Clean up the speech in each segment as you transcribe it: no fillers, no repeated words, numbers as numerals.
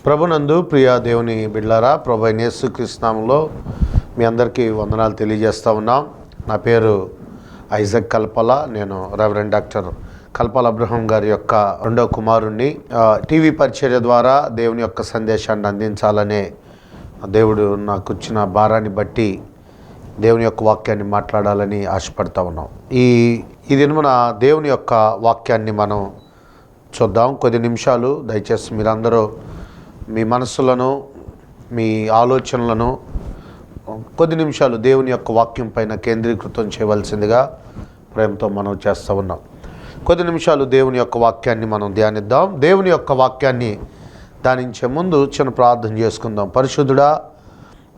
ప్రభునందు ప్రియ దేవుని బిడ్లారా, ప్రభు అయిన యేసుక్రీస్తు నామములో మీ అందరికీ వందనాలు తెలియజేస్తూ ఉన్నాం. నా పేరు ఐజక్ కల్పల. నేను రెవరెండ్ డాక్టర్ కల్పల అబ్రహం గారి యొక్క రెండవ కుమారుణ్ణి. టీవీ పరిచర్య ద్వారా దేవుని యొక్క సందేశాన్ని అందించాలనే దేవుడు నాకు ఇచ్చిన భారాన్ని బట్టి దేవుని యొక్క వాక్యాన్ని మాట్లాడాలని ఆశపడతా ఉన్నాం. ఈ దినమున దేవుని యొక్క వాక్యాన్ని మనం చూద్దాం. కొద్ది నిమిషాలు దయచేసి మీరందరూ మీ మనస్సులను, మీ ఆలోచనలను కొద్ది నిమిషాలు దేవుని యొక్క వాక్యం పైన కేంద్రీకృతం చేయవలసిందిగా ప్రేమతో మనం చేస్తూ ఉన్నాం. కొద్ది నిమిషాలు దేవుని యొక్క వాక్యాన్ని మనం ధ్యానిద్దాం. దేవుని యొక్క వాక్యాన్ని ధ్యానించే ముందు చిన్న ప్రార్థన చేసుకుందాం. పరిశుద్ధుడా,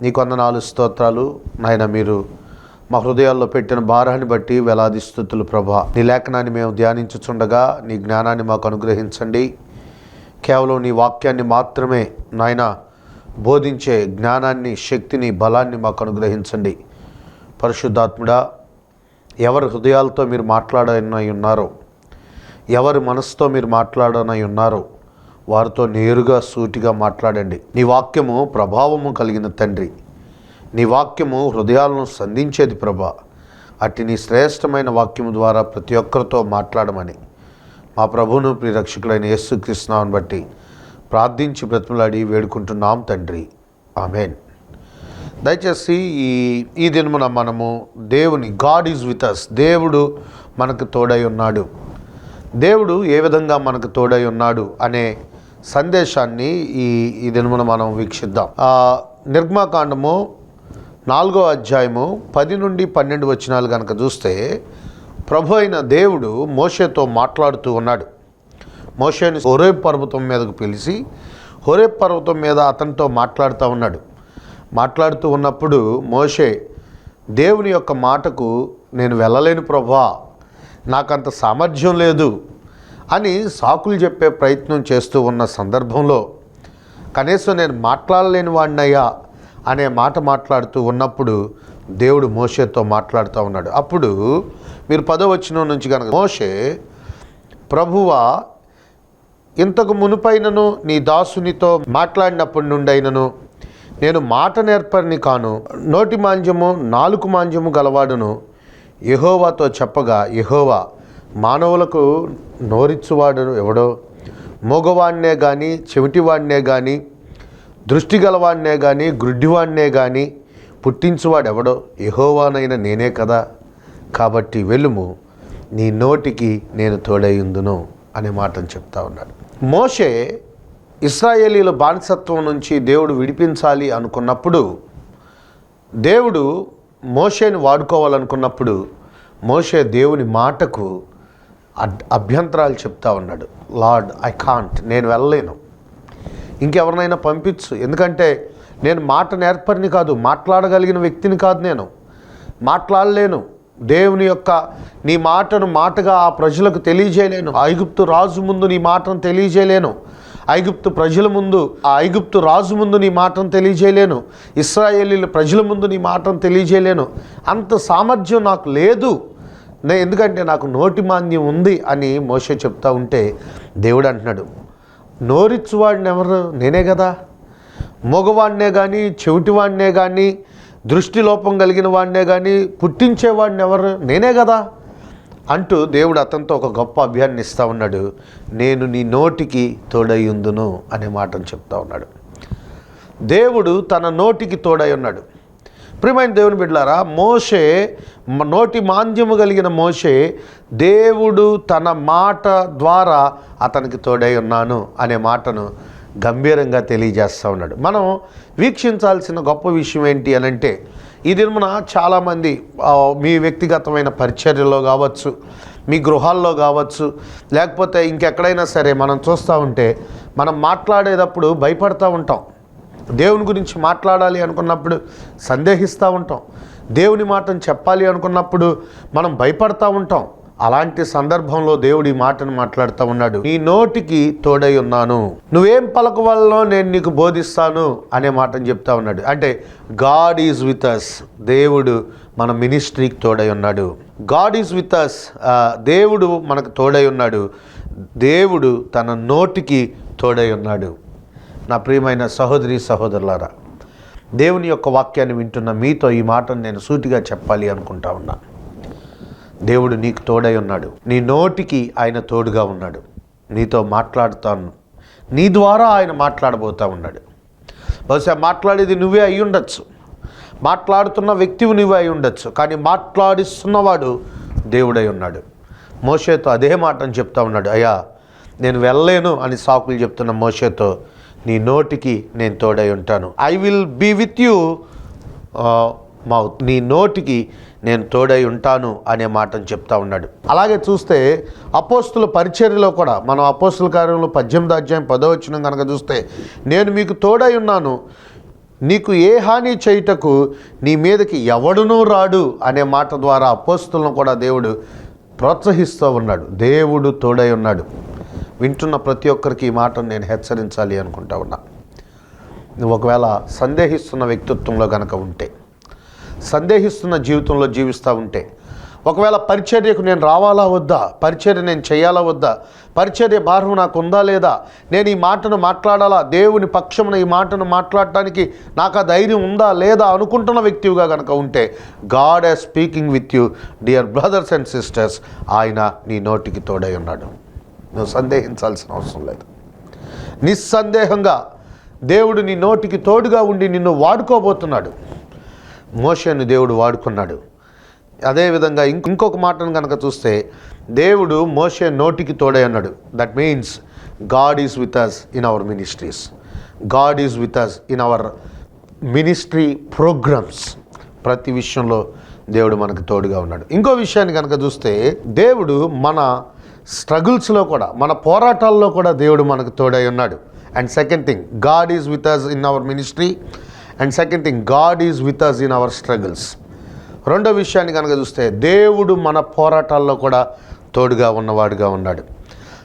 నీకు వందనాలు, స్తోత్రాలు నాయన. మీరు మా హృదయాల్లో పెట్టిన భారాన్ని బట్టి వేలాది స్తుతులు ప్రభా. నీ లేఖనాన్ని మేము ధ్యానించుచుండగా నీ జ్ఞానాన్ని మాకు అనుగ్రహించండి. కేవలం నీ వాక్యాన్ని మాత్రమే నాయన బోధించే జ్ఞానాన్ని, శక్తిని, బలాన్ని మాకు అనుగ్రహించండి. పరిశుద్ధాత్ముడా, ఎవరి హృదయాలతో మీరు మాట్లాడనై ఉన్నారో, ఎవరి మనసుతో మీరు మాట్లాడనై ఉన్నారో వారితో నేరుగా సూటిగా మాట్లాడండి. నీ వాక్యము ప్రభావము కలిగిన తండ్రి. నీ వాక్యము హృదయాలను సంధించేది ప్రభా. అట్టి నీ శ్రేష్టమైన వాక్యము ద్వారా ప్రతి ఒక్కరితో మాట్లాడమని మా ప్రభువును ప్రియరక్షకులైన యేసుక్రీస్తు నామమును బట్టి ప్రార్థించి బ్రతిమలాడి వేడుకుంటున్నాం తండ్రి, ఆమేన్. దయచేసి ఈ దినమున మనము దేవుని గాడ్ ఈజ్ విత్ అస్, దేవుడు మనకు తోడై ఉన్నాడు, దేవుడు ఏ విధంగా మనకు తోడై ఉన్నాడు అనే సందేశాన్ని ఈ దినమున మనం వీక్షిద్దాం. నిర్గమాకాండము 4వ అధ్యాయము 10 నుండి 12 వచనాలు కనుక చూస్తే, ప్రభు అయిన దేవుడు మోషేతో మాట్లాడుతూ ఉన్నాడు. మోషేని హోరేబ్ పర్వతం మీదకు పిలిచి హోరేబ్ పర్వతం మీద అతనితో మాట్లాడుతూ ఉన్నాడు. మాట్లాడుతూ ఉన్నప్పుడు మోషే దేవుని యొక్క మాటకు నేను వెళ్ళలేను ప్రభా, నాకంత సామర్థ్యం లేదు అని సాకులు చెప్పే ప్రయత్నం చేస్తూ ఉన్న సందర్భంలో, కనీసం నేను మాట్లాడలేని వాడినయ్యా అనే మాట మాట్లాడుతూ ఉన్నప్పుడు దేవుడు మోషేతో మాట్లాడుతూ ఉన్నాడు. అప్పుడు మీరు 10వ వచనం నుంచి కనుక, మోషే ప్రభువా, ఇంతకు మునుపైనను నీ దాసునితో మాట్లాడినప్పటి నుండైనను నేను మాట నేర్పరిని కాను, నోటి మాంద్యము నాలుక మాంద్యము గలవాడును యెహోవాతో చెప్పగా, యెహోవా మానవులకు నోరిచ్చువాడు ఎవడో, మోగవాడినే కానీ చెవిటివాడినే కానీ దృష్టి గలవాడినే కానీ గ్రుడ్డివాడినే కానీ పుట్టించువాడెవడో, యెహోవానైన నేనే కదా. కాబట్టి వెళ్ళుము, నీ నోటికి నేను తోడైయుందును అనే మాటను చెప్తా ఉన్నాడు. మోషే ఇశ్రాయేలీల బానిసత్వం నుంచి దేవుడు విడిపించాలి అనుకున్నప్పుడు, దేవుడు మోషేని వాడుకోవాలనుకున్నప్పుడు మోషే దేవుని మాటకు అభ్యంతరాలు చెప్తా ఉన్నాడు. లార్డ్, ఐ కాంట్, నేను వెళ్ళలేను, ఇంకెవరినైనా పంపించు, ఎందుకంటే నేను మాట నేర్పరిని కాదు, మాట్లాడగలిగిన వ్యక్తిని కాదు, నేను మాట్లాడలేను, దేవుని యొక్క నీ మాటను మాటగా ఆ ప్రజలకు తెలియజేయలేను, ఐగుప్తు రాజు ముందు నీ మాటను తెలియజేయలేను, ఐగుప్తు ప్రజల ముందు, ఆ ఐగుప్తు రాజు ముందు నీ మాటను తెలియజేయలేను, ఇశ్రాయేలీల ప్రజల ముందు నీ మాటను తెలియజేయలేను, అంత సామర్థ్యం నాకు లేదు, ఎందుకంటే నాకు నోటి మాంద్యం ఉంది అని మోషే చెప్తా ఉంటే, దేవుడు అంటున్నాడు, నోరిచ్చువాడిని ఎవరు? నేనే కదా. మగవాడినే కానీ చెవిటివాడినే కానీ దృష్టి లోపం కలిగిన వాడినే కానీ పుట్టించేవాడిని ఎవరు? నేనే కదా అంటూ దేవుడు అతనితో ఒక గొప్ప అభయాన్ని ఇస్తూ ఉన్నాడు. నేను నీ నోటికి తోడయ్యుందును అనే మాటను చెప్తా ఉన్నాడు. దేవుడు తన నోటికి తోడై ఉన్నాడు. ప్రియమైన దేవుని బిడ్డలారా, మోషే నోటి మాంద్యము కలిగిన మోషే దేవుడు తన మాట ద్వారా అతనికి తోడై ఉన్నాను అనే మాటను గంభీరంగా తెలియజేస్తూ ఉన్నాడు. మనం వీక్షించాల్సిన గొప్ప విషయం ఏంటి అని అంటే, ఈ దినమున చాలామంది మీ వ్యక్తిగతమైన పరిచర్యలో కావచ్చు, మీ గృహాల్లో కావచ్చు, లేకపోతే ఇంకెక్కడైనా సరే మనం చూస్తూ ఉంటే మనం మాట్లాడేటప్పుడు భయపడతూ ఉంటాం. దేవుని గురించి మాట్లాడాలి అనుకున్నప్పుడు సందేహిస్తూ ఉంటాం. దేవుని మాటను చెప్పాలి అనుకున్నప్పుడు మనం భయపడతా ఉంటాం. అలాంటి సందర్భంలో దేవుడు ఈ మాటను మాట్లాడుతూ ఉన్నాడు. నీ నోటికి తోడై ఉన్నాను, నువ్వేం పలకవల్లో నేను నీకు బోధిస్తాను అనే మాటను చెప్తా ఉన్నాడు. అంటే గాడ్ ఈజ్ విత్ అస్, దేవుడు మన మినిస్ట్రీకి తోడై ఉన్నాడు. గాడ్ ఈజ్ విత్ అస్, దేవుడు మనకు తోడై ఉన్నాడు. దేవుడు తన నోటికి తోడై ఉన్నాడు. నా ప్రియమైన సహోదరి సహోదరులారా, దేవుని యొక్క వాక్యాన్ని వింటున్న మీతో ఈ మాటను నేను సూటిగా చెప్పాలి అనుకుంటా ఉన్నాను. దేవుడు నీకు తోడై ఉన్నాడు. నీ నోటికి ఆయన తోడుగా ఉన్నాడు. నీతో మాట్లాడుతాను, నీ ద్వారా ఆయన మాట్లాడబోతూ ఉన్నాడు. బహుశా మాట్లాడేది నువ్వే అయి ఉండొచ్చు, మాట్లాడుతున్న వ్యక్తివి నువ్వే అయి ఉండొచ్చు, కానీ మాట్లాడిస్తున్నవాడు దేవుడై ఉన్నాడు. మోషేతో అదే మాటను చెప్తా ఉన్నాడు. అయ్యా నేను వెళ్ళలేను అని సాకులు చెప్తున్న మోషేతో, నీ నోటికి నేను తోడై ఉంటాను. I will be with you mouth, నీ నోటికి నేను తోడై ఉంటాను అనే మాటను చెప్తా ఉన్నాడు. అలాగే చూస్తే అపోస్తుల పరిచర్యలో కూడా మనం అపోస్తుల కార్యంలో 18వ అధ్యాయం 10వ వచనం కనుక చూస్తే, నేను మీకు తోడై ఉన్నాను, నీకు ఏ హాని చేయుటకు నీ మీదకి ఎవడునూ రాడు అనే మాట ద్వారా అపోస్తులను కూడా దేవుడు ప్రోత్సహిస్తూ ఉన్నాడు. దేవుడు తోడై ఉన్నాడు. వింటున్న ప్రతి ఒక్కరికి ఈ మాటను నేను హెచ్చరించాలి అనుకుంటా ఉన్నా. నువ్వు ఒకవేళ సందేహిస్తున్న వ్యక్తిత్వంలో కనుక ఉంటే, సందేహిస్తున్న జీవితంలో జీవిస్తూ ఉంటే, ఒకవేళ పరిచర్యకు నేను రావాలా వద్దా, పరిచర్య నేను చేయాలా వద్దా, పరిచర్య భారం నాకు ఉందా లేదా, నేను ఈ మాటను మాట్లాడాలా, దేవుని పక్షమున ఈ మాటను మాట్లాడటానికి నాకు ఆ ధైర్యం ఉందా లేదా అనుకుంటున్న వ్యక్తిగా కనుక ఉంటే, God is speaking with you dear brothers and sisters. ఆయన నీ నోటికి తోడై ఉన్నాడు. నువ్వు సందేహించాల్సిన అవసరం లేదు. నిస్సందేహంగా దేవుడు నీ నోటికి తోడుగా ఉండి నిన్ను వాడుకోబోతున్నాడు. మోషేను దేవుడు వాడుకున్నాడు. అదేవిధంగా ఇంకొక మాటను కనుక చూస్తే, దేవుడు మోషే నోటికి తోడై ఉన్నాడు. That means God is with us in our ministries, God is with us in our ministry programmes. ప్రతి విషయంలో దేవుడు మనకు తోడుగా ఉన్నాడు. ఇంకో విషయాన్ని కనుక చూస్తే, దేవుడు మన స్ట్రగుల్స్లో కూడా, మన పోరాటాల్లో కూడా దేవుడు మనకు తోడై ఉన్నాడు. And second thing, God is with us in our ministry. And second thing, God is with us in our struggles. రెండో విషయాన్ని కనుక చూస్తే, దేవుడు మన పోరాటాల్లో కూడా తోడుగా ఉన్నవాడుగా ఉన్నాడు.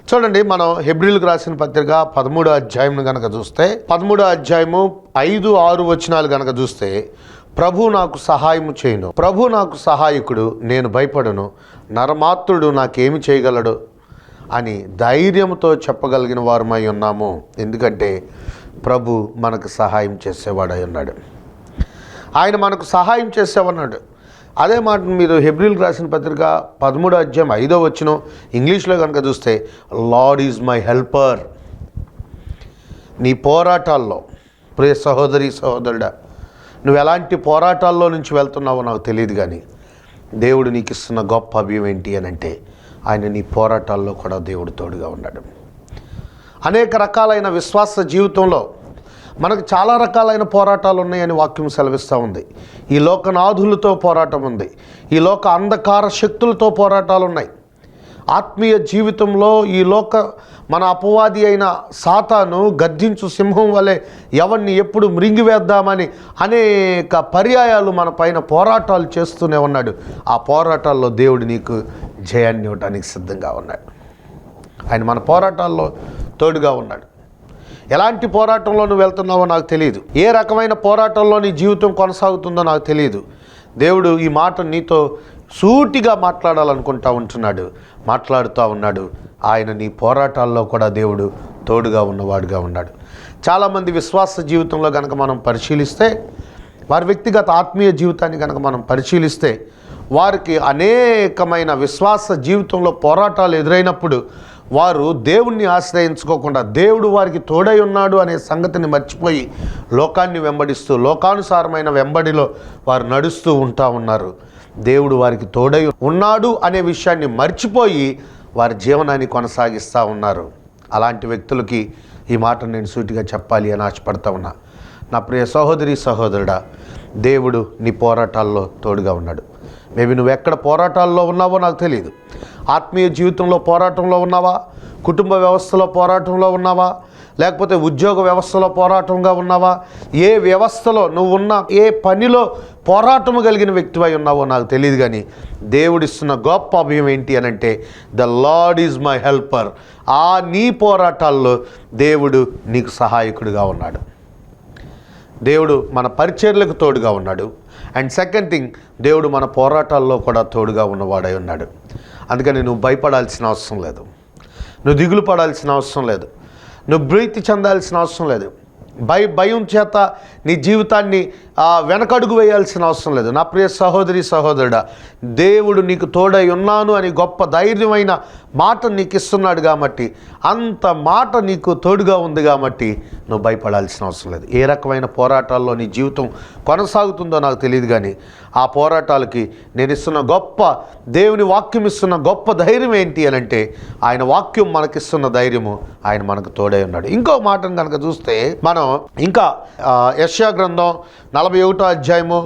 చూడండి, మనం హెబ్రీలకు రాసిన పత్రిక 13వ అధ్యాయం కనుక చూస్తే, 13వ అధ్యాయము 5, 6 వచనాలు కనుక చూస్తే, ప్రభు నాకు సహాయము చేయును, ప్రభు నాకు సహాయకుడు, నేను భయపడను, నరమాత్రుడు నాకేమి చేయగలడు అని ధైర్యంతో చెప్పగలిగిన వారమై ఉన్నాము. ఎందుకంటే ప్రభు మనకు సహాయం చేసేవాడై ఉన్నాడు. ఆయన మనకు సహాయం చేసేవన్నాడు. అదే మాట మీరు హెబ్రీలకు రాసిన పత్రిక 13వ అధ్యాయం 5వ వచనం ఇంగ్లీష్లో కనుక చూస్తే, లార్డ్ ఈజ్ మై హెల్పర్. నీ పోరాటాల్లో, ప్రియ సహోదరి సహోదరుడా, నువ్వు ఎలాంటి పోరాటాల్లో నుంచి వెళ్తున్నావో నాకు తెలియదు, కానీ దేవుడు నీకు ఇస్తున్న గొప్ప అభ్యం ఏంటి అని అంటే, ఆయన నీ పోరాటాల్లో కూడా దేవుడు తోడుగా ఉన్నాడు. అనేక రకాలైన విశ్వాస జీవితంలో మనకు చాలా రకాలైన పోరాటాలు ఉన్నాయని వాక్యం సెలవిస్తూ ఉంది. ఈ లోకనాథులతో పోరాటం ఉంది, ఈ లోక అంధకార శక్తులతో పోరాటాలు ఉన్నాయి. ఆత్మీయ జీవితంలో ఈ మన అపవాది అయిన సాతాను గద్దించు సింహం వలె ఎవరిని ఎప్పుడు మృంగివేద్దామని అనేక పర్యాయాలు మన పైన పోరాటాలు చేస్తూనే ఉన్నాడు. ఆ పోరాటాల్లో దేవుడు నీకు జయాన్ని ఇవ్వడానికి సిద్ధంగా ఉన్నాడు. ఆయన మన పోరాటాల్లో తోడుగా ఉన్నాడు. ఎలాంటి పోరాటంలో నువ్వు వెళ్తున్నావో నాకు తెలియదు, ఏ రకమైన పోరాటంలో నీ జీవితం కొనసాగుతుందో నాకు తెలియదు. దేవుడు ఈ మాట నీతో సూటిగా మాట్లాడాలనుకుంటా ఉంటున్నాడు, మాట్లాడుతూ ఉన్నాడు. ఆయన నీ పోరాటాల్లో కూడా దేవుడు తోడుగా ఉన్నవాడుగా ఉన్నాడు. చాలామంది విశ్వాస జీవితంలో కనుక మనం పరిశీలిస్తే, వారి వ్యక్తిగత ఆత్మీయ జీవితాన్ని కనుక మనం పరిశీలిస్తే, వారికి అనేకమైన విశ్వాస జీవితంలో పోరాటాలు ఎదురైనప్పుడు వారు దేవుణ్ణి ఆశ్రయించుకోకుండా, దేవుడు వారికి తోడై ఉన్నాడు అనే సంగతిని మర్చిపోయి లోకాన్ని వెంబడిస్తూ, లోకానుసారమైన వెంబడిలో వారు నడుస్తూ ఉంటా ఉన్నారు. దేవుడు వారికి తోడై ఉన్నాడు అనే విషయాన్ని మర్చిపోయి వారి జీవనాన్ని కొనసాగిస్తూ ఉన్నారు. అలాంటి వ్యక్తులకి ఈ మాట నేను సూటిగా చెప్పాలి అని ఆశపడతా ఉన్నా. నా ప్రియ సహోదరి సహోదరుడా, దేవుడు నీ పోరాటాల్లో తోడుగా ఉన్నాడు. మేబీ నువ్వు ఎక్కడ పోరాటాల్లో ఉన్నావో నాకు తెలియదు. ఆత్మీయ జీవితంలో పోరాటంలో ఉన్నావా, కుటుంబ వ్యవస్థలో పోరాటంలో ఉన్నావా, లేకపోతే ఉద్యోగ వ్యవస్థలో పోరాటంగా ఉన్నావా, ఏ వ్యవస్థలో నువ్వు ఉన్నా, ఏ పనిలో పోరాటము కలిగిన వ్యక్తివై ఉన్నావో నాకు తెలియదు, కానీ దేవుడిస్తున్న గొప్ప అభయం ఏంటి అని అంటే, the lord is my helper. ఆ నీ పోరాటాల్లో దేవుడు నీకు సహాయకుడిగా ఉన్నాడు. దేవుడు మన పరిచర్యలకు తోడుగా ఉన్నాడు. అండ్ సెకండ్ థింగ్, దేవుడు మన పోరాటాల్లో కూడా తోడుగా ఉన్నవాడై ఉన్నాడు. అందుకని నువ్వు భయపడాల్సిన అవసరం లేదు, నువ్వు దిగులు పడాల్సిన అవసరం లేదు, నువ్వు భీతి చెందాల్సిన అవసరం లేదు. భయం చేత నీ జీవితాన్ని వెనకడుగు వేయాల్సిన అవసరం లేదు. నా ప్రియ సహోదరి సహోదరుడా, దేవుడు నీకు తోడై ఉన్నాను అని గొప్ప ధైర్యమైన మాట నీకు ఇస్తున్నాడు కాబట్టి, అంత మాట నీకు తోడుగా ఉంది కాబట్టి నువ్వు భయపడాల్సిన అవసరం లేదు. ఏ రకమైన పోరాటాల్లో నీ జీవితం కొనసాగుతుందో నాకు తెలియదు, కానీ ఆ పోరాటాలకి నేను ఇస్తున్న గొప్ప దేవుని వాక్యం ఇస్తున్న గొప్ప ధైర్యం ఏంటి అని అంటే, ఆయన వాక్యం మనకిస్తున్న ధైర్యము, ఆయన మనకు తోడై ఉన్నాడు. ఇంకో మాటను కనుక చూస్తే మనం ఇంకా యెషయా గ్రంథం 41వ అధ్యాయము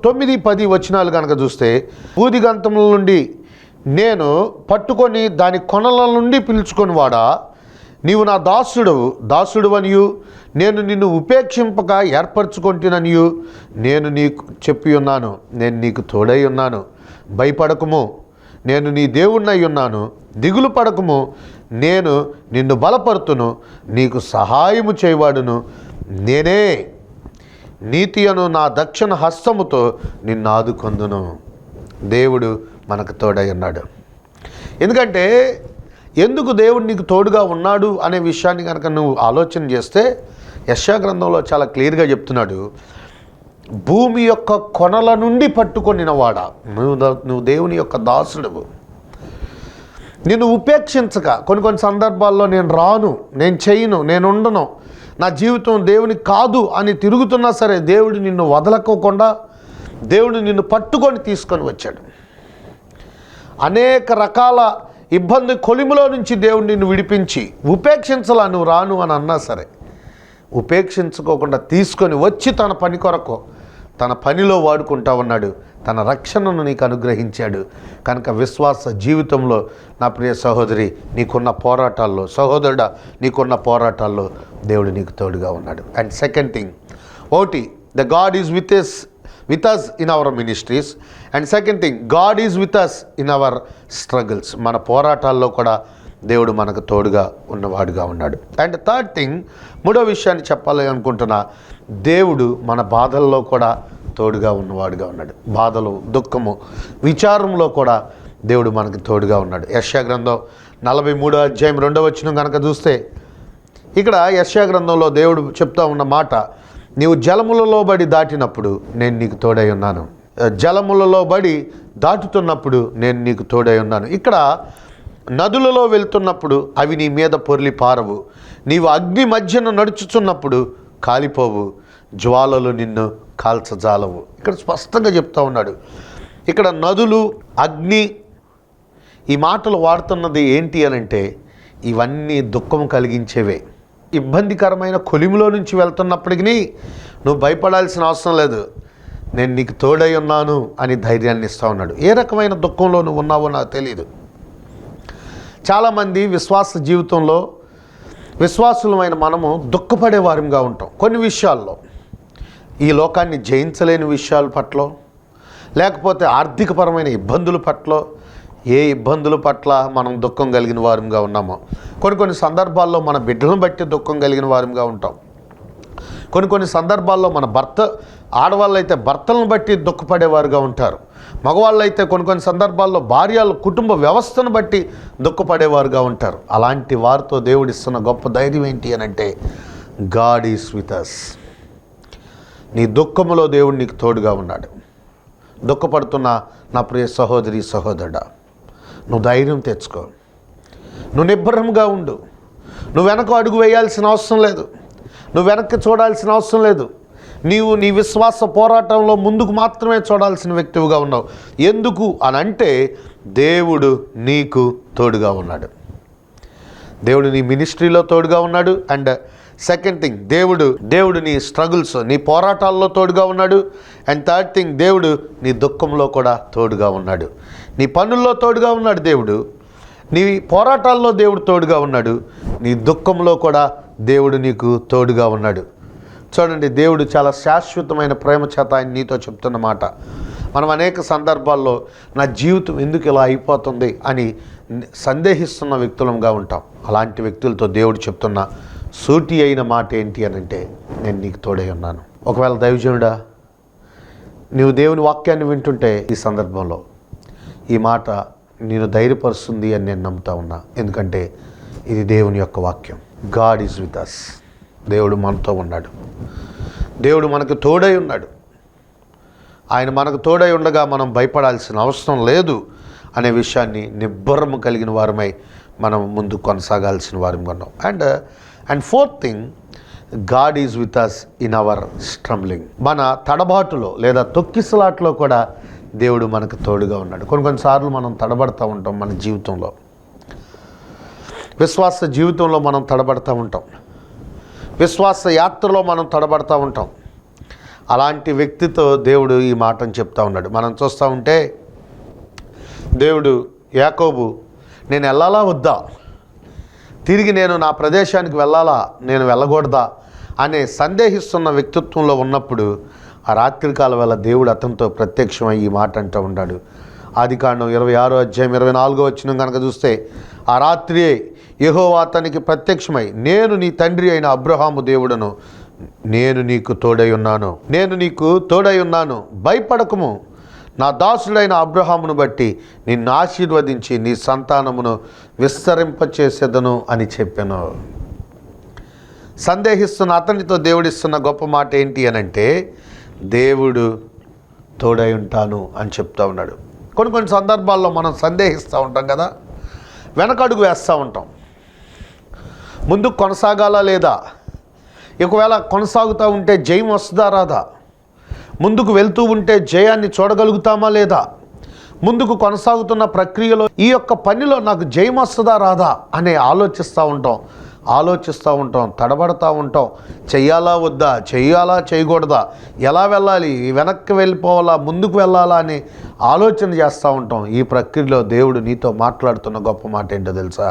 9-10 వచనాలు కనుక చూస్తే, బూదిగంతముల నుండి నేను పట్టుకొని దాని కొనల నుండి పిలుచుకొని వాడా, నీవు నా దాసుడువనియు నేను నిన్ను ఉపేక్షింపక ఏర్పరచుకొంటిననియు నేను నీకు చెప్పి ఉన్నాను. నేను నీకు తోడై ఉన్నాను, భయపడకుము, నేను నీ దేవుణ్ణై ఉన్నాను, దిగులు పడకుము, నేను నిన్ను బలపరుతును, నీకు సహాయము చేయవాడును నేనే, నీతి అను నా దక్షిణ హస్తముతో నిన్ను ఆదుకొందును. దేవుడు మనకు తోడై ఉన్నాడు. ఎందుకంటే ఎందుకు దేవుడు నీకు తోడుగా ఉన్నాడు అనే విషయాన్ని కనుక నువ్వు ఆలోచన చేస్తే, యెషయా గ్రంథంలో చాలా క్లియర్గా చెప్తున్నాడు, భూమి యొక్క కొనల నుండి పట్టుకొనినవాడా, నువ్వు దేవుని యొక్క దాసుడువు. నిన్ను ఉపేక్షించక, కొన్ని సందర్భాల్లో నేను రాను, నేను చేయను, నేను ఉండను, నా జీవితం దేవునికి కాదు అని తిరుగుతున్నా సరే, దేవుడు నిన్ను వదలకోకుండా దేవుడు నిన్ను పట్టుకొని తీసుకొని వచ్చాడు. అనేక రకాల ఇబ్బంది కొలిములో నుంచి దేవుడు నిన్ను విడిపించి, ఉపేక్షించలా, నువ్వు రాను అని అన్నా సరే ఉపేక్షించుకోకుండా తీసుకొని వచ్చి తన పని కొరకు తన పనిలో వాడుకుంటా ఉన్నాడు. తన రక్షణను నీకు అనుగ్రహించాడు. కనుక విశ్వాస జీవితంలో నా ప్రియ సహోదరి, నీకున్న పోరాటాల్లో, సహోదరుడా, నీకున్న పోరాటాల్లో దేవుడు నీకు తోడుగా ఉన్నాడు. అండ్ సెకండ్ థింగ్, ఒకటి, the God is with us in our ministries, and second thing, God is with us in our struggles. మన పోరాటాల్లో కూడా దేవుడు మనకు తోడుగా ఉన్నవాడుగా ఉన్నాడు. అండ్ థర్డ్ థింగ్, మూడో విషయాన్ని చెప్పాలి అనుకుంటున్నా, దేవుడు మన బాధల్లో కూడా తోడుగా ఉన్నవాడుగా ఉన్నాడు. బాధలు, దుఃఖము, విచారంలో కూడా దేవుడు మనకు తోడుగా ఉన్నాడు. యెషయా గ్రంథం 43వ అధ్యాయం 2వ వచనం కనుక చూస్తే, ఇక్కడ యెషయా గ్రంథంలో దేవుడు చెప్తా ఉన్న మాట, నీవు జలములలో బడి దాటినప్పుడు నేను నీకు తోడై ఉన్నాను, జలములలో బడి దాటుతున్నప్పుడు నేను నీకు తోడై ఉన్నాను. ఇక్కడ నదులలో వెళ్తున్నప్పుడు అవి నీ మీద పొర్లి పారవు, నీవు అగ్ని మధ్యన నడుచుచున్నప్పుడు కాలిపోవు, జ్వాలలు నిన్ను కాల్చజాలవు. ఇక్కడ స్పష్టంగా చెప్తా ఉన్నాడు. ఇక్కడ నదులు, అగ్ని, ఈ మాటలు వాడుతున్నది ఏంటి అనంటే, ఇవన్నీ దుఃఖం కలిగించేవే. ఇబ్బందికరమైన కొలిమిలో నుంచి వెళ్తున్నప్పటికీ నువ్వు భయపడాల్సిన అవసరం లేదు, నేను నీకు తోడై ఉన్నాను అని ధైర్యాన్ని ఇస్తూ ఉన్నాడు. ఏ రకమైన దుఃఖంలో నువ్వు ఉన్నావో నాకు తెలియదు. చాలామంది విశ్వాస జీవితంలో, విశ్వాసులమైన మనము దుఃఖపడే వారంగా ఉంటాం. కొన్ని విషయాల్లో, ఈ లోకాన్ని జయించలేని విషయాల పట్ల, లేకపోతే ఆర్థికపరమైన ఇబ్బందుల పట్ల, ఏ ఇబ్బందుల పట్ల మనం దుఃఖం కలిగిన వారంగా ఉన్నామో, కొన్ని సందర్భాల్లో మన బిడ్డలను బట్టి దుఃఖం కలిగిన వారంగా ఉంటాం. కొన్ని సందర్భాల్లో మన ఆడవాళ్ళు అయితే భర్తలను బట్టి దుఃఖపడేవారుగా ఉంటారు. మగవాళ్ళు అయితే కొన్ని సందర్భాల్లో భార్యలు కుటుంబ వ్యవస్థను బట్టి దుఃఖపడేవారుగా ఉంటారు. అలాంటి వారితో దేవుడిస్తున్న గొప్ప ధైర్యం ఏంటి అని అంటే, గాడ్ ఈస్ విత్ అస్. నీ దుఃఖములో దేవుడు నీకు తోడుగా ఉన్నాడు. దుఃఖపడుతున్న నా ప్రియ సహోదరి సహోదరుడా, నువ్వు ధైర్యం తెచ్చుకో, నువ్వు నిబ్బరంగా ఉండు. నువ్వు వెనక అడుగు వేయాల్సిన అవసరం లేదు, నువ్వు వెనక్కి చూడాల్సిన అవసరం లేదు. నీవు నీ విశ్వాస పోరాటంలో ముందుకు మాత్రమే చూడాల్సిన వ్యక్తివిగా ఉన్నావు. ఎందుకు అని అంటే, దేవుడు నీకు తోడుగా ఉన్నాడు. దేవుడు నీ మినిస్ట్రీలో తోడుగా ఉన్నాడు. అండ్ సెకండ్ థింగ్, దేవుడు నీ స్ట్రగుల్స్, నీ పోరాటాల్లో తోడుగా ఉన్నాడు. అండ్ థర్డ్ థింగ్, దేవుడు నీ దుఃఖంలో కూడా తోడుగా ఉన్నాడు. నీ పనుల్లో తోడుగా ఉన్నాడు దేవుడు, నీ పోరాటాల్లో దేవుడు తోడుగా ఉన్నాడు, నీ దుఃఖంలో కూడా దేవుడు నీకు తోడుగా ఉన్నాడు. చూడండి, దేవుడు చాలా శాశ్వతమైన ప్రేమ చేత ఆయన నీతో చెప్తున్న మాట. మనం అనేక సందర్భాల్లో నా జీవితం ఎందుకు ఇలా అయిపోతుంది అని సందేహిస్తున్న వ్యక్తులంగా ఉంటాం. అలాంటి వ్యక్తులతో దేవుడు చెప్తున్న సూటి అయిన మాట ఏంటి అని అంటే, నేను నీకు తోడై ఉన్నాను. ఒకవేళ దైవజనుడా, నీవు దేవుని వాక్యాన్ని వింటుంటే ఈ సందర్భంలో ఈ మాట నేను ధైర్యపరుస్తుంది అని నేను నమ్ముతా ఉన్నా. ఎందుకంటే ఇది దేవుని యొక్క వాక్యం. God is with us. దేవుడు మనతో ఉన్నాడు. దేవుడు మనకు తోడై ఉన్నాడు. ఆయన మనకు తోడై ఉండగా మనం భయపడాల్సిన అవసరం లేదు అనే విషయాన్ని నిబ్బరము కలిగిన వారమై మనం ముందు కొనసాగాల్సిన వారం ఉన్నాం. And fourth thing, God is with us in our stumbling. మన తడబాటులో లేదా తొక్కిసలాట్లో కూడా దేవుడు మనకు తోడుగా ఉన్నాడు. కొన్నిసార్లు మనం తడబడుతూ ఉంటాం. మన జీవితంలో, విశ్వాస జీవితంలో మనం తడబడుతూ ఉంటాం. విశ్వాస యాత్రలో మనం తడబడుతూ ఉంటాం. అలాంటి వ్యక్తితో దేవుడు ఈ మాటను చెప్తా ఉన్నాడు. మనం చూస్తూ ఉంటే దేవుడు యాకోబు, నేను వెళ్ళాలా వద్దా, తిరిగి నేను నా ప్రదేశానికి వెళ్ళాలా, నేను వెళ్ళకూడదా అనే సందేహిస్తున్న వ్యక్తిత్వంలో ఉన్నప్పుడు ఆ రాత్రికాల వేళ దేవుడు అతనితో ప్రత్యక్షమై ఈ మాట అంటూ ఉన్నాడు. ఆదికాండం 26వ అధ్యాయం 24వ వచనం కనుక చూస్తే, ఆ రాత్రియే యెహోవా అతనికి ప్రత్యక్షమై, నేను నీ తండ్రి అయిన అబ్రహాము దేవుడను, నేను నీకు తోడై ఉన్నాను, భయపడకము, నా దాసుడైన అబ్రహామును బట్టి నిన్ను ఆశీర్వదించి నీ సంతానమును విస్తరింపచేసేదను అని చెప్పాను. సందేహిస్తున్న అతనితో దేవుడిస్తున్న గొప్ప మాట ఏంటి అనంటే, దేవుడు తోడై ఉంటాను అని చెప్తా ఉన్నాడు. కొన్ని సందర్భాల్లో మనం సందేహిస్తూ ఉంటాం కదా, వెనకడుగు వేస్తూ ఉంటాం. ముందుకు కొనసాగాలా లేదా, ఒకవేళ కొనసాగుతూ ఉంటే జయం వస్తుందా రాదా, ముందుకు వెళ్తూ ఉంటే జయాన్ని చూడగలుగుతామా లేదా, ముందుకు కొనసాగుతున్న ప్రక్రియలో ఈ యొక్క పనిలో నాకు జయం వస్తుందా రాదా అనే ఆలోచిస్తూ ఉంటాం, తడబడుతూ ఉంటాం. చెయ్యాలా వద్దా, చెయ్యాలా చేయకూడదా, ఎలా వెళ్ళాలి, వెనక్కి వెళ్ళిపోవాలా, ముందుకు వెళ్ళాలా అని ఆలోచన చేస్తూ ఉంటాం. ఈ ప్రక్రియలో దేవుడు నీతో మాట్లాడుతున్న గొప్ప మాట ఏంటో తెలుసా?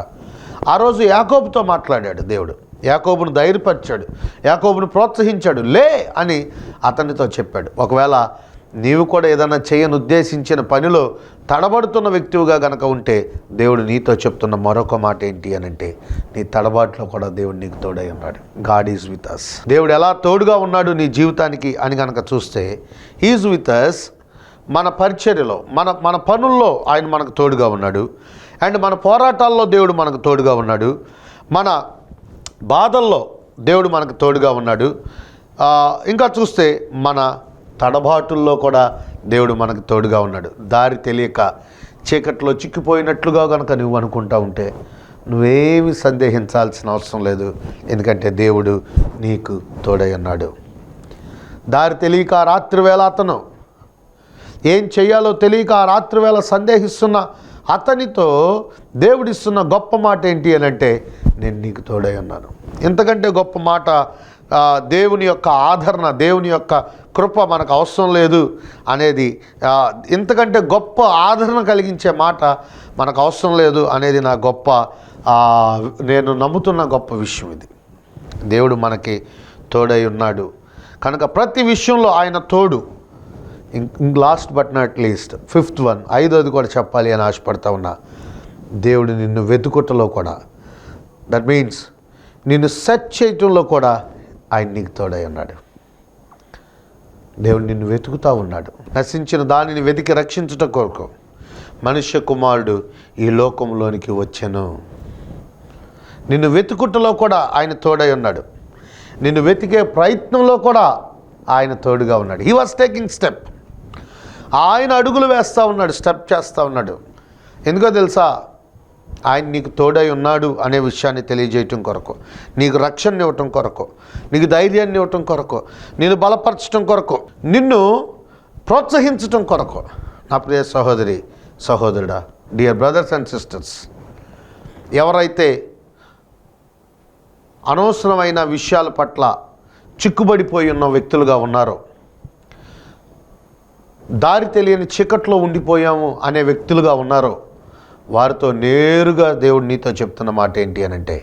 ఆ రోజు యాకోబుతో మాట్లాడాడు దేవుడు. యాకోబును ధైర్యపరిచాడు, యాకోబును ప్రోత్సహించాడు, లే అని అతనితో చెప్పాడు. ఒకవేళ నీవు కూడా ఏదైనా చేయని ఉద్దేశించిన పనిలో తడబడుతున్న వ్యక్తిగా గనక ఉంటే దేవుడు నీతో చెప్తున్న మరొక మాట ఏంటి అనంటే, నీ తడబాటులో కూడా దేవుడు నీకు తోడై ఉన్నాడు. God is with us. దేవుడు ఎలా తోడుగా ఉన్నాడు నీ జీవితానికి అని కనుక చూస్తే, ఈజ్ విత్ అస్. మన పరిచర్యలో, మన పనుల్లో ఆయన మనకు తోడుగా ఉన్నాడు. అండ్ మన పోరాటాల్లో దేవుడు మనకు తోడుగా ఉన్నాడు. మన బాధల్లో దేవుడు మనకు తోడుగా ఉన్నాడు. ఇంకా చూస్తే మన తడబాటుల్లో కూడా దేవుడు మనకు తోడుగా ఉన్నాడు. దారి తెలియక చీకట్లో చిక్కిపోయినట్లుగా కనుక నువ్వు అనుకుంటా ఉంటే నువ్వేమి సందేహించాల్సిన అవసరం లేదు. ఎందుకంటే దేవుడు నీకు తోడై ఉన్నాడు. దారి తెలియక ఆ రాత్రివేళ అతను ఏం చేయాలో తెలియక ఆ రాత్రివేళ సందేహిస్తున్న అతనితో దేవుడిస్తున్న గొప్ప మాట ఏంటి అని అంటే, నేను నీకు తోడై ఉన్నాను. ఇంతకంటే గొప్ప మాట, దేవుని యొక్క ఆదరణ, దేవుని యొక్క కృప మనకు అవసరం లేదు అనేది, ఇంతకంటే గొప్ప ఆదరణ కలిగించే మాట మనకు అవసరం లేదు అనేది నా గొప్ప, నేను నమ్ముతున్న గొప్ప విషయం ఇది. దేవుడు మనకి తోడై ఉన్నాడు కనుక ప్రతి విషయంలో ఆయన తోడు. Last but not least, fifth one, ఐదోది కూడా చెప్పాలి అని ఆశపడతా ఉన్నా. దేవుడు నిన్ను వెతుకుటలో కూడా, దట్ మీన్స్ నిన్ను సెర్చ్ చేయటంలో కూడా ఆయన నీకు తోడై ఉన్నాడు. దేవుడు నిన్ను వెతుకుతూ ఉన్నాడు. నశించిన దానిని వెతికి రక్షించుట కొరకు మనుష్య కుమారుడు ఈ లోకంలోనికి వచ్చెను. నిన్ను వెతుకుటలో కూడా ఆయన తోడై ఉన్నాడు. నిన్ను వెతికే ప్రయత్నంలో కూడా ఆయన తోడుగా ఉన్నాడు. He was taking step. ఆయన అడుగులు వేస్తూ ఉన్నాడు, స్టెప్ చేస్తూ ఉన్నాడు. ఎందుకో తెలుసా? ఆయన నీకు తోడై ఉన్నాడు అనే విషయాన్ని తెలియజేయటం కొరకు, నీకు రక్షణ ఇవ్వటం కొరకు, నీకు ధైర్యాన్ని ఇవ్వటం కొరకు, నిన్ను బలపరచడం కొరకు, నిన్ను ప్రోత్సహించటం కొరకు. నా ప్రియ సహోదరి సహోదరుడా, డియర్ బ్రదర్స్ అండ్ సిస్టర్స్, ఎవరైతే అనవసరమైన విషయాల పట్ల చిక్కుబడిపోయి ఉన్న వ్యక్తులుగా ఉన్నారో, దారి తెలియని చీకట్లో ఉండిపోయాము అనే వ్యక్తులుగా ఉన్నారో, వారితో నేరుగా దేవుడు నీతో చెప్తున్న మాట ఏంటి అని అంటే,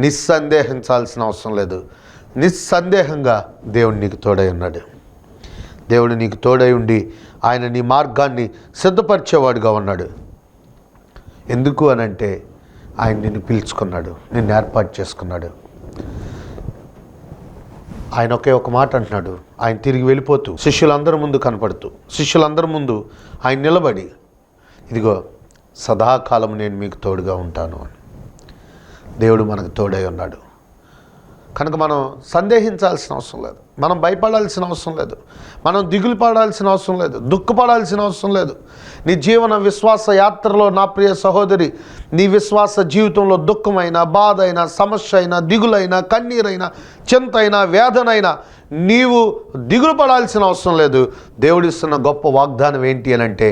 నిస్సందేహించాల్సిన అవసరం లేదు. నిస్సందేహంగా దేవుడు నీకు తోడై ఉన్నాడు. దేవుడు నీకు తోడై ఉండి ఆయన నీ మార్గాన్ని సిద్ధపరిచేవాడుగా ఉన్నాడు. ఎందుకు అనంటే, ఆయన నిన్ను పిలుచుకున్నాడు, నిన్ను ఏర్పాటు చేసుకున్నాడు. ఆయన ఒక మాట అంటున్నాడు. ఆయన తిరిగి వెళ్ళిపోతూ శిష్యులందరి ముందు కనపడుతూ, శిష్యులందరి ముందు ఆయన నిలబడి, ఇదిగో సదాకాలం నేను మీకు తోడుగా ఉంటాను అని దేవుడు మనకు తోడై ఉన్నాడు. కనుక మనం సందేహించాల్సిన అవసరం లేదు, మనం భయపడాల్సిన అవసరం లేదు, మనం దిగులు పడాల్సిన అవసరం లేదు, దుఃఖపడాల్సిన అవసరం లేదు. నీ జీవన విశ్వాస యాత్రలో నా ప్రియ సహోదరి, నీ విశ్వాస జీవితంలో దుఃఖమైన, బాధ అయినా, సమస్య అయినా, దిగులైనా, కన్నీరైనా, చింతైనా, వేదనైనా నీవు దిగులు పడాల్సిన అవసరం లేదు. దేవుడిస్తున్న గొప్ప వాగ్దానం ఏంటి అని అంటే,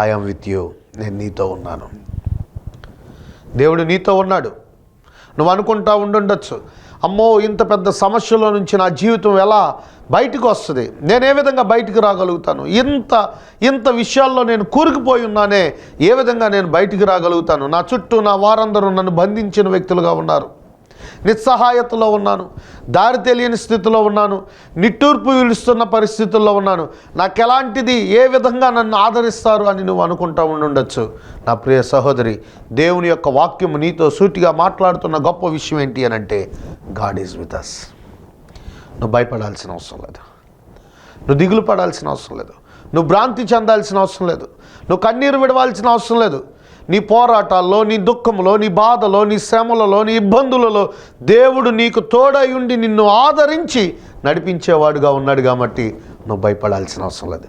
ఐ యామ్ విత్ యూ, నేను నీతో ఉన్నాను. దేవుడు నీతో ఉన్నాడు. నువ్వు అనుకుంటా ఉండుండొచ్చు, అమ్మో ఇంత పెద్ద సమస్యలో నుంచి నా జీవితం ఎలా బయటకు వస్తుంది, నేను ఏ విధంగా బయటికి రాగలుగుతాను, ఇంత విషయాల్లో నేను కూరుకుపోయి ఉన్నానే, ఏ విధంగా నేను బయటికి రాగలుగుతాను, నా చుట్టూ నా వారందరూ నన్ను బంధించిన వ్యక్తులుగా ఉన్నారు, నిస్సహాయతలో ఉన్నాను, దారి తెలియని స్థితిలో ఉన్నాను, నిట్టూర్పు విలుస్తున్న పరిస్థితుల్లో ఉన్నాను, నాకు ఎలాంటిది, ఏ విధంగా నన్ను ఆదరిస్తారు అని నువ్వు అనుకుంటా ఉండుండొచ్చు. నా ప్రియ సహోదరి, దేవుని యొక్క వాక్యము నీతో సూటిగా మాట్లాడుతున్న గొప్ప విషయం ఏంటి అని అంటే, గాడ్ ఈజ్ విత్ అస్. నువ్వు భయపడాల్సిన అవసరం లేదు, నువ్వు దిగులు పడాల్సిన అవసరం లేదు, నువ్వు భ్రాంతి చెందాల్సిన అవసరం లేదు, నువ్వు కన్నీరు విడవాల్సిన అవసరం లేదు. నీ పోరాటాల్లో, నీ దుఃఖంలో, నీ బాధలో, నీ శ్రమలలో, నీ ఇబ్బందులలో దేవుడు నీకు తోడై ఉండి నిన్ను ఆదరించి నడిపించేవాడుగా ఉన్నాడు. కాబట్టి నువ్వు భయపడాల్సిన అవసరం లేదు.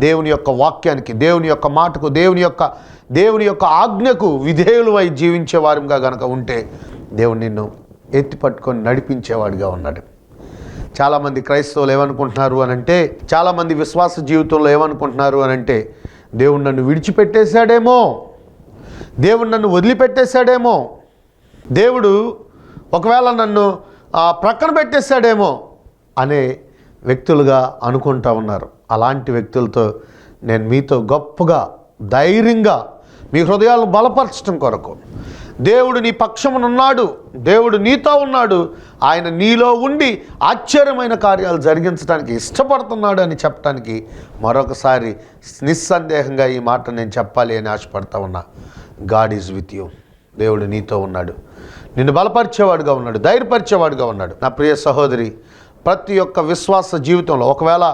దేవుని యొక్క వాక్యానికి, దేవుని యొక్క మాటకు, దేవుని యొక్క ఆజ్ఞకు విధేయులై జీవించే వారిగా గనక ఉంటే దేవుడు నిన్ను ఎత్తి పట్టుకొని నడిపించేవాడిగా ఉన్నాడు. చాలామంది క్రైస్తవులు ఏమనుకుంటున్నారు అని అంటే, చాలామంది విశ్వాస జీవితంలో ఏమనుకుంటున్నారు అని అంటే, దేవుడు నన్ను విడిచిపెట్టేశాడేమో, దేవుడు నన్ను వదిలిపెట్టేశాడేమో, దేవుడు ఒకవేళ నన్ను ప్రక్కన పెట్టేశాడేమో అనే వ్యక్తులుగా అనుకుంటా ఉన్నారు. అలాంటి వ్యక్తులతో నేను మీతో గొప్పగా, ధైర్యంగా మీ హృదయాలను బలపరచడం కొరకు, దేవుడు నీ పక్షమునున్నాడు, దేవుడు నీతో ఉన్నాడు, ఆయన నీలో ఉండి ఆశ్చర్యమైన కార్యాలు జరిగించడానికి ఇష్టపడుతున్నాడు అని చెప్పడానికి మరొకసారి నిస్సందేహంగా ఈ మాట నేను చెప్పాలి అని ఆశపడతా ఉన్నా. God is with you. దేవుడు నీతో ఉన్నాడు, నిన్ను బలపరిచేవాడుగా ఉన్నాడు, ధైర్యపరిచేవాడుగా ఉన్నాడు. నా ప్రియ సహోదరి, ప్రతి ఒక్క విశ్వాస జీవితంలో ఒకవేళ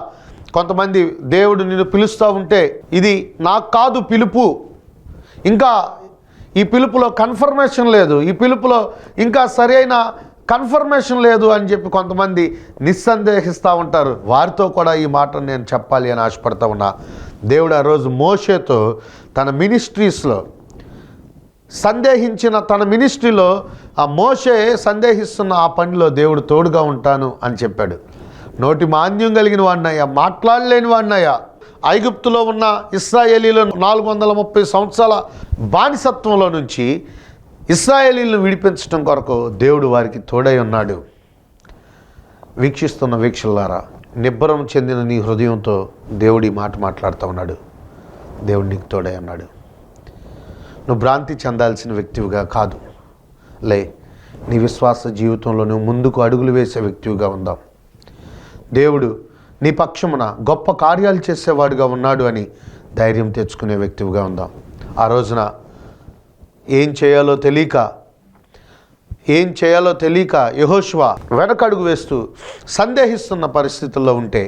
కొంతమంది దేవుడు నిన్ను పిలుస్తూ ఉంటే, ఇది నాకు కాదు పిలుపు, ఇంకా ఈ పిలుపులో కన్ఫర్మేషన్ లేదు, ఈ పిలుపులో ఇంకా సరైన కన్ఫర్మేషన్ లేదు అని చెప్పి కొంతమంది నిస్సందేహిస్తూ ఉంటారు. వారితో కూడా ఈ మాటను నేను చెప్పాలి అని ఆశపడతా ఉన్నా. దేవుడు ఆ రోజు మోషేతో తన మినిస్ట్రీస్లో తన మినిస్ట్రీలో ఆ మోషే సందేహిస్తున్న ఆ పనిలో దేవుడు తోడుగా ఉంటాను అని చెప్పాడు. నోటి మాంద్యం కలిగిన వాడినయ్యా, మాట్లాడలేని వాడినయ్యా, ఐగుప్తులో ఉన్న ఇశ్రాయేలీలు 430 సంవత్సరాల బానిసత్వంలో నుంచి ఇశ్రాయేలీలను విడిపించడం కొరకు దేవుడు వారికి తోడై ఉన్నాడు. వీక్షిస్తున్న వీక్షలారా, నిబ్బరం చెందిన నీ హృదయంతో దేవుడి మాట మాట్లాడుతూ ఉన్నాడు. దేవుడు నీకు తోడై ఉన్నాడు. నువ్వు భ్రాంతి చెందాల్సిన వ్యక్తివిగా కాదు, నీ విశ్వాస జీవితంలో నువ్వు ముందుకు అడుగులు వేసే వ్యక్తివిగా ఉందాం. దేవుడు నీ పక్షమున గొప్ప కార్యాలు చేసేవాడుగా ఉన్నాడు అని ధైర్యం తెచ్చుకునే వ్యక్తివిగా ఉందాం. ఆ రోజున ఏం చేయాలో తెలియక యెహోషువ వెనకడుగు వేస్తూ సందేహిస్తున్న పరిస్థితుల్లో ఉంటే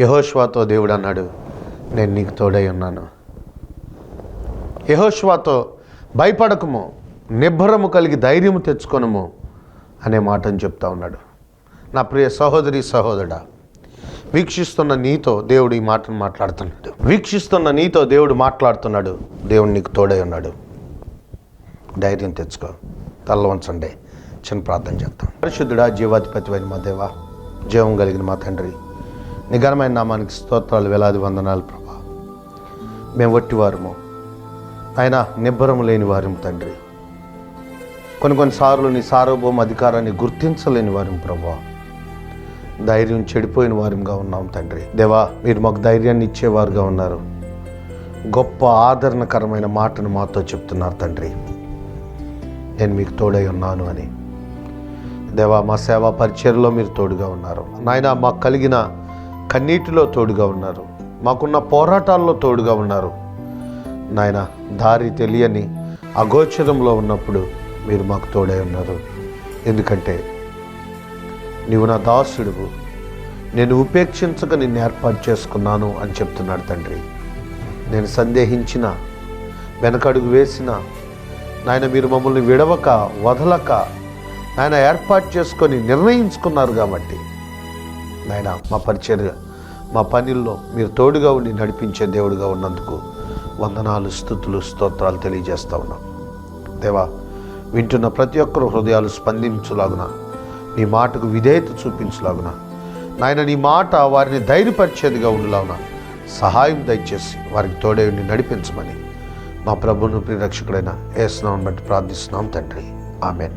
యెహోషువతో దేవుడు అన్నాడు, నేను నీకు తోడై ఉన్నాను. యెహోషువతో భయపడకము, నిబ్బరము కలిగి ధైర్యము తెచ్చుకొనుము అనే మాటను చెప్తా ఉన్నాడు. నా ప్రియ సహోదరి సహోదరుడా, వీక్షిస్తున్న నీతో దేవుడు ఈ మాటను మాట్లాడుతున్నాడు. దేవుడు నీకు తోడై ఉన్నాడు. ధైర్యం తెచ్చుకో. తల్ల వంచండి, చిన్న ప్రార్థన చేద్దాం. పరిశుద్ధుడా, జీవాధిపతి అయిన మా దేవా, జీవం కలిగిన మా తండ్రి, నీ ఘనమైన నామానికి స్తోత్రాలు, వేలాది వందనాలు ప్రభా. మేము వట్టివారము ఆయన, నిబ్బరము లేని వారము తండ్రి. కొన్నిసార్లు నీ సార్వభౌమ అధికారాన్ని గుర్తించలేని వారం ప్రభా. ధైర్యం చెడిపోయిన వారంగా ఉన్నాం తండ్రి. దేవా, మీరు మాకు ధైర్యాన్ని ఇచ్చేవారుగా ఉన్నారు. గొప్ప ఆదరణకరమైన మాటను మాతో చెప్తున్నారు తండ్రి, నేను మీకు తోడై ఉన్నాను అని. దేవా, మా సేవా పరిచర్యలో మీరు తోడుగా ఉన్నారు నాయన. మాకు కలిగిన కన్నీటిలో తోడుగా ఉన్నారు, మాకున్న పోరాటాల్లో తోడుగా ఉన్నారు నాయన. దారి తెలియని అగోచరంలో ఉన్నప్పుడు మీరు మాకు తోడై ఉన్నారు. ఎందుకంటే నీవు నా దాసుడువు, నేను ఉపేక్షించక నిన్ను ఏర్పాటు చేసుకున్నాను అని చెప్తున్నాడు తండ్రి. నేను సందేహించిన, వెనకడుగు వేసిన నాయన, మీరు మమ్మల్ని విడవక, వదలక నాయన ఏర్పాటు చేసుకొని నిర్ణయించుకున్నారు కాబట్టి నాయన మా పరిచర్య, మా పనుల్లో మీరు తోడుగా ఉండి నడిపించే దేవుడిగా ఉన్నందుకు వందనాలు, స్తుతులు, స్తోత్రాలు తెలియజేస్తా ఉన్నాం. దేవా, వింటున్న ప్రతి ఒక్కరు హృదయాలు స్పందించులాగున, నీ మాటకు విధేయత చూపించులాగున, నాయన నీ మాట వారిని ధైర్యపరిచేదిగా ఉండులాగున సహాయం దయచేసి వారికి తోడే ఉండి నడిపించమని మా ప్రభువును ప్రియరక్షకుడైన యేసు నామమున బట్టి ప్రార్థిస్తున్నాం తండ్రి. ఆమేన్.